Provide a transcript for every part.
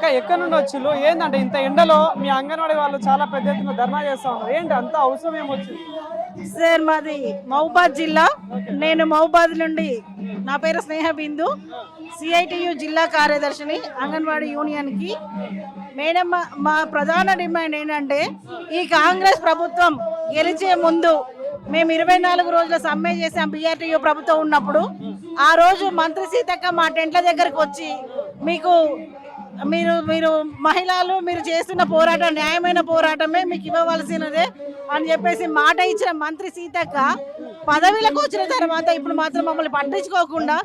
అక్క ఎక్కడి నుండి వచ్చిళ్ళు ఏంటంటే ఇంత ఎండలో మీ అంగన్వాడీ వాళ్ళు చాలా పెద్ద ఎత్తున ధర్నా చేస్తా ఉన్నారు ఏంటి అంత అవసరం ఏమొచ్చింది? సార్ మాది మహబూబాద్ జిల్లా. నేను మహబూబాద్ నుండి, నా పేరు స్నేహ బిందు, సిఐటియు జిల్లా కార్యదర్శిని అంగన్వాడీ యూనియన్కి. మేడం, మా ప్రధాన డిమాండ్ ఏంటంటే ఈ కాంగ్రెస్ ప్రభుత్వం గెలిచే ముందు మేము 24 రోజుల సమ్మె చేసాం బీఆర్టీయూ ప్రభుత్వం ఉన్నప్పుడు. ఆ రోజు మంత్రి సీతక్క మా టెంట్ల దగ్గరకు వచ్చి మీరు మీరు మహిళలు మీరు చేస్తున్న పోరాటం న్యాయమైన పోరాటమే, మీకు ఇవ్వవలసినదే అని చెప్పేసి మాట ఇచ్చిన మంత్రి సీతక్క పదవిలకు వచ్చిన తర్వాత ఇప్పుడు మాత్రం మమ్మల్ని పట్టించుకోకుండా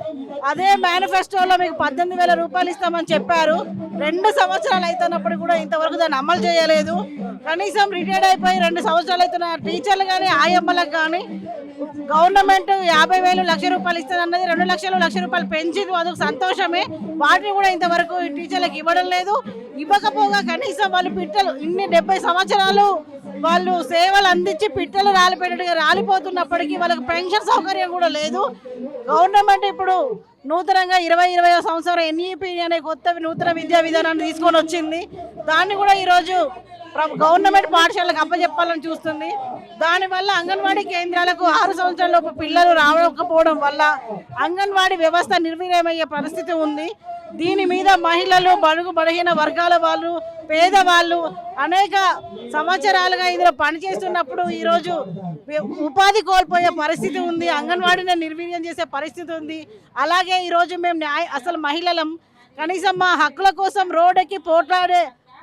అదే మేనిఫెస్టోలో మీకు 18,000 రూపాయలు ఇస్తామని చెప్పారు. 2 సంవత్సరాలు అవుతున్నప్పుడు కూడా ఇంతవరకు దాన్ని అమలు చేయలేదు. కనీసం రిటైర్డ్ అయిపోయి 2 సంవత్సరాలు అవుతున్న టీచర్లు కానీ ఆయమ్మలకు కానీ గవర్నమెంట్ 50,000 1,00,000 రూపాయలు ఇస్తుందన్నది 2 లక్షలు 1,00,000 రూపాయలు పెంచింది. అదొక సంతోషమే. వాటిని కూడా ఇంతవరకు టీచర్లకు ఇవ్వడం లేదు. ఇవ్వకపోగా కనీసం వాళ్ళు పిట్టలు 70 సంవత్సరాలు వాళ్ళు సేవలు అందించి పిట్టలు రాలిపోయినట్టుగా రాలిపోతున్నప్పటికీ వాళ్ళకి పెన్షన్ సౌకర్యం కూడా లేదు. గవర్నమెంట్ ఇప్పుడు నూతనంగా 2020వ సంవత్సరం ఎన్ఈపీ అనే కొత్త నూతన విద్యా విధానాన్ని తీసుకొని వచ్చింది. దాన్ని కూడా ఈరోజు గవర్నమెంట్ పాఠశాలకు అప్పచెప్పాలని చూస్తుంది. దానివల్ల అంగన్వాడీ కేంద్రాలకు 6 సంవత్సరాలలోపు పిల్లలు రావకపోవడం వల్ల అంగన్వాడీ వ్యవస్థ నిర్వీర్యమయ్యే పరిస్థితి ఉంది. దీని మీద మహిళలు, బడుగు బలహీన వర్గాల వాళ్ళు, పేదవాళ్ళు అనేక సంవత్సరాలుగా ఇందులో పనిచేస్తున్నప్పుడు ఈరోజు ఉపాధి కోల్పోయే పరిస్థితి ఉంది. అంగన్వాడీని నిర్వీర్యం చేసే పరిస్థితి ఉంది. అలాగే ఈరోజు మేము అసలు మహిళలం కనీసం మా హక్కుల కోసం రోడ్డెక్కి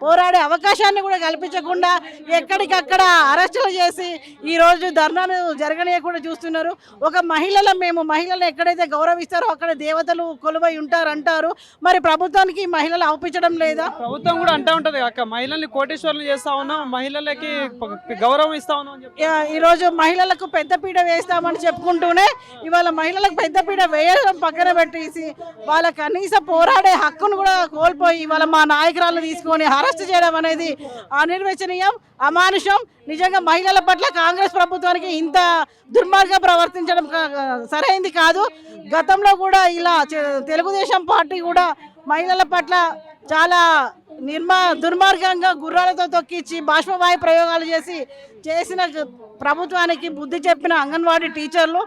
పోరాడే అవకాశాన్ని కూడా కల్పించకుండా ఎక్కడికక్కడ అరెస్టులు చేసి ఈరోజు ధర్నాను జరగనీయకుండా చూస్తున్నారు. ఒక మేము మహిళలు ఎక్కడైతే గౌరవిస్తారో అక్కడ దేవతలు కొలువై ఉంటారంటారు. మరి ప్రభుత్వానికి మహిళలు అవపించడం లేదా? ప్రభుత్వం కూడా అంటూ ఉంటది అక్క, మహిళల్ని కోటేశ్వర్లు చేస్తా ఉన్నాం, మహిళలకి గౌరవం ఇస్తా ఉన్నాం. ఈరోజు మహిళలకు పెద్దపీట వేస్తామని చెప్పుకుంటూనే ఇవాళ మహిళలకు పెద్దపీట వేయడం పక్కన పెట్టేసి వాళ్ళ కనీస పోరాడే హక్కును కూడా కోల్పోయి ఇవాళ మా నాయకురాలు తీసుకొని అరెస్ట్ చేయడం అనేది అనిర్వచనీయం, అమానుషం. నిజంగా మహిళల పట్ల కాంగ్రెస్ ప్రభుత్వానికి ఇంత దుర్మార్గంగా ప్రవర్తించడం సరైంది కాదు. గతంలో కూడా ఇలా తెలుగుదేశం పార్టీ కూడా మహిళల పట్ల చాలా దుర్మార్గంగా గుర్రాలతో తొక్కించి బాష్పవాయు ప్రయోగాలు చేసిన ప్రభుత్వానికి బుద్ధి చెప్పిన అంగన్వాడీ టీచర్లు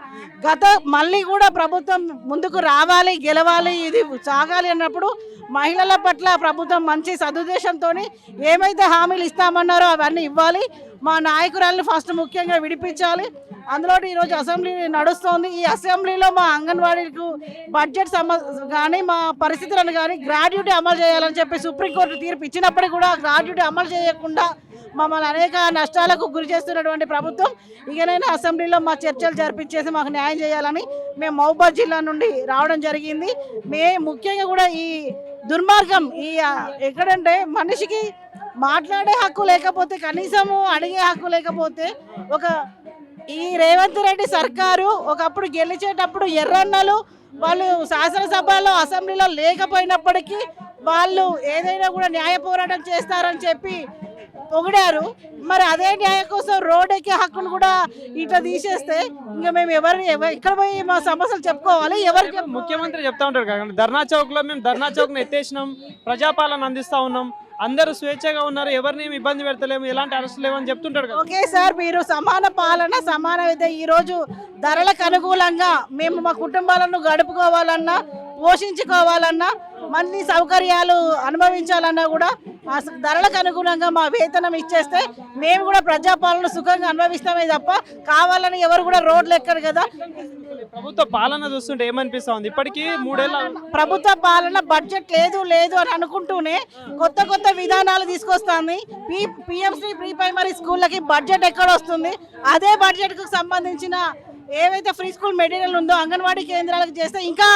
మళ్ళీ కూడా ప్రభుత్వం ముందుకు రావాలి, గెలవాలి, ఇది సాగాలి అన్నప్పుడు మహిళల పట్ల ప్రభుత్వం మంచి సదుద్దేశంతో ఏమైతే హామీలు ఇస్తామన్నారో అవన్నీ ఇవ్వాలి. మా నాయకురాలను ఫస్ట్ ముఖ్యంగా విడిపించాలి. అందులో ఈరోజు అసెంబ్లీ నడుస్తోంది. ఈ అసెంబ్లీలో మా అంగన్వాడీలకు బడ్జెట్ కానీ మా పరిస్థితులను కానీ గ్రాడ్యుటీ అమలు చేయాలని చెప్పి సుప్రీంకోర్టు తీర్పు ఇచ్చినప్పటికీ కూడా గ్రాడ్యుటీ అమలు చేయకుండా మమ్మల్ని అనేక నష్టాలకు గురి చేస్తున్నటువంటి ప్రభుత్వం ఇకనైనా అసెంబ్లీలో మా చర్చలు జరిపించేసి మాకు న్యాయం చేయాలని మేము మహబూబాద్ జిల్లా నుండి రావడం జరిగింది. ముఖ్యంగా కూడా ఈ దుర్మార్గం ఎక్కడంటే మనిషికి మాట్లాడే హక్కు లేకపోతే, కనీసము అడిగే హక్కు లేకపోతే, ఈ రేవంత్ రెడ్డి సర్కారు ఒకప్పుడు గెలిచేటప్పుడు ఎర్రన్నలు వాళ్ళు శాసనసభలో అసెంబ్లీలో లేకపోయినప్పటికీ వాళ్ళు ఏదైనా కూడా న్యాయ పోరాటం చేస్తారని చెప్పి పొగిడారు. మరి అదే న్యాయం కోసం రోడ్డెక్కే హక్కును కూడా ఇట్లా తీసేస్తే ఇంకా మేము ఎక్కడ పోయి మా సమస్యలు చెప్పుకోవాలి? ఎవరికి? ముఖ్యమంత్రి చెప్తా ఉంటారు కదా, ధర్నా చౌక్ లో మేము ధర్నా చౌక్ ను ఎత్తేసినాం, ప్రజాపాలన అందిస్తా ఉన్నాం, అందరూ స్వేచ్ఛగా ఉన్నారు, ఎవరిని ఇబ్బంది పెడతలేము, ఎలాంటి అరెస్ట్ లేవని చెప్తుంటాడు కదా. ఓకే సార్, మీరు సమాన పాలన సమాన విద్య. ఈరోజు ధరలకు అనుకూలంగా మేము మా కుటుంబాలను గడుపుకోవాలన్నా, పోషించుకోవాలన్నా, మంచి సౌకర్యాలు అనుభవించాలన్నా కూడా ధరలకు అనుగుణంగా మా వేతనం ఇచ్చేస్తే మేము కూడా ప్రజాపాలన సుఖంగా అనుభవిస్తామే తప్ప కావాలని ఎవరు కూడా రోడ్లు ఎక్కరు కదా. ప్రభుత్వ పాలన చూస్తుంటే ఏమనిపిస్తా ఉంది? ఇప్పటికీ 3 ఏళ్ళ ప్రభుత్వ పాలన బడ్జెట్ లేదు అని అనుకుంటూనే కొత్త విధానాలు తీసుకొస్తుంది. పిఎంసి ప్రీ ప్రైమరీ స్కూళ్ళకి బడ్జెట్ ఎక్కడ వస్తుంది? అదే బడ్జెట్ కు సంబంధించిన ఏవైతే ఫ్రీ స్కూల్ మెటీరియల్ ఉందో అంగన్వాడీ కేంద్రాలకు చేస్తే ఇంకా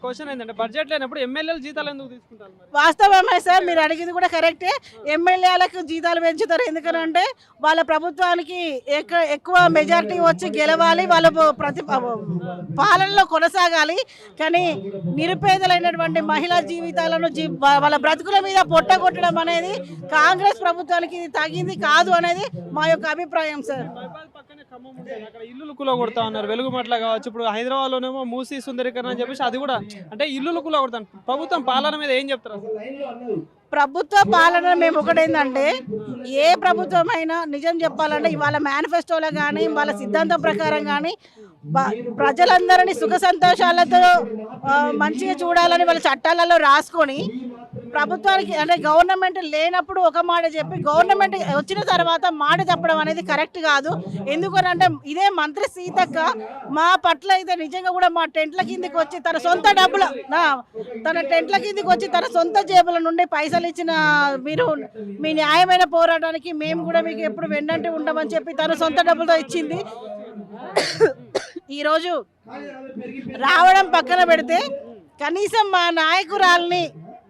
క్వశ్చన్ ఏంటంటే బడ్జెట్ లేనప్పుడు ఎమ్మెల్యేలు జీతాలు ఎందుకు తీసుకుంటారు? వాస్తవమే సార్, మీరు అడిగింది కూడా కరెక్టే. ఎమ్మెల్యేలకు జీతాలు పెంచుతారు ఎందుకనంటే వాళ్ళ ప్రభుత్వానికి ఎక్కువ మెజారిటీ వచ్చి గెలవాలి, వాళ్ళ పాలనలో కొనసాగాలి. కానీ నిరుపేదలైనటువంటి మహిళా జీవితాలను వాళ్ళ బ్రతుకుల మీద పొట్టగొట్టడం అనేది కాంగ్రెస్ ప్రభుత్వానికి తగింది కాదు అనేది మా యొక్క అభిప్రాయం సార్. ఖమ్మం ఉంటుంది అక్కడ ఇల్లులు కూలగొడతా ఉన్నారు వెలుగుమట్ల కావచ్చు ఇప్పుడు హైదరాబాద్ లోనేమో మూసీ సుందరీకరణ అని చెప్పేసి అది కూడా అంటే ఇల్లులు కూలగొడతాను ప్రభుత్వం పాలన మీద ఏం చెప్తారు అసలు? ప్రభుత్వ పాలన మేము ఒకటేందంటే ఏ ప్రభుత్వం అయినా నిజం చెప్పాలంటే ఇవాళ మేనిఫెస్టోలో కానీ వాళ్ళ సిద్ధాంతం ప్రకారం కానీ ప్రజలందరినీ సుఖ సంతోషాలతో మంచిగా చూడాలని వాళ్ళ చట్టాలలో రాసుకొని ప్రభుత్వానికి అంటే గవర్నమెంట్ లేనప్పుడు ఒక మాట చెప్పి గవర్నమెంట్ వచ్చిన తర్వాత మాట చెప్పడం అనేది కరెక్ట్ కాదు. ఎందుకనంటే ఇదే మంత్రి సీతక్క మా పట్ల అయితే నిజంగా కూడా మా టెంట్ల కిందికి వచ్చి తన సొంత డబ్బులు తన టెంట్ల కిందికి వచ్చి తన సొంత జేబుల నుండి పైసలు ఇచ్చిన మీరు మీ న్యాయమైన పోరాటానికి మేము కూడా మీకు ఎప్పుడు వెన్నంటి ఉండమని చెప్పి తన సొంత డబ్బులతో ఇచ్చింది. ఈరోజు రావడం పక్కన పెడితే కనీసం మా నాయకురాల్ని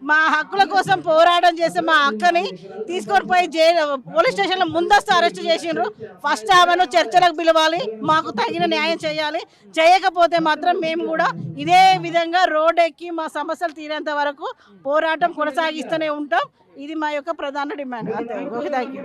మా హక్కుల కోసం పోరాటం చేసే మా అక్కని తీసుకొని పోయి పోలీస్ స్టేషన్లో ముందస్తు అరెస్ట్ చేసిండ్రు. ఫస్ట్ ఆమెను చర్చలకు పిలవాలి, మాకు తగిన న్యాయం చేయాలి. చేయకపోతే మాత్రం మేము కూడా ఇదే విధంగా రోడ్ ఎక్కి మా సమస్యలు తీరేంత వరకు పోరాటం కొనసాగిస్తూనే ఉంటాం. ఇది మా యొక్క ప్రధాన డిమాండ్. అంతే. Thank you.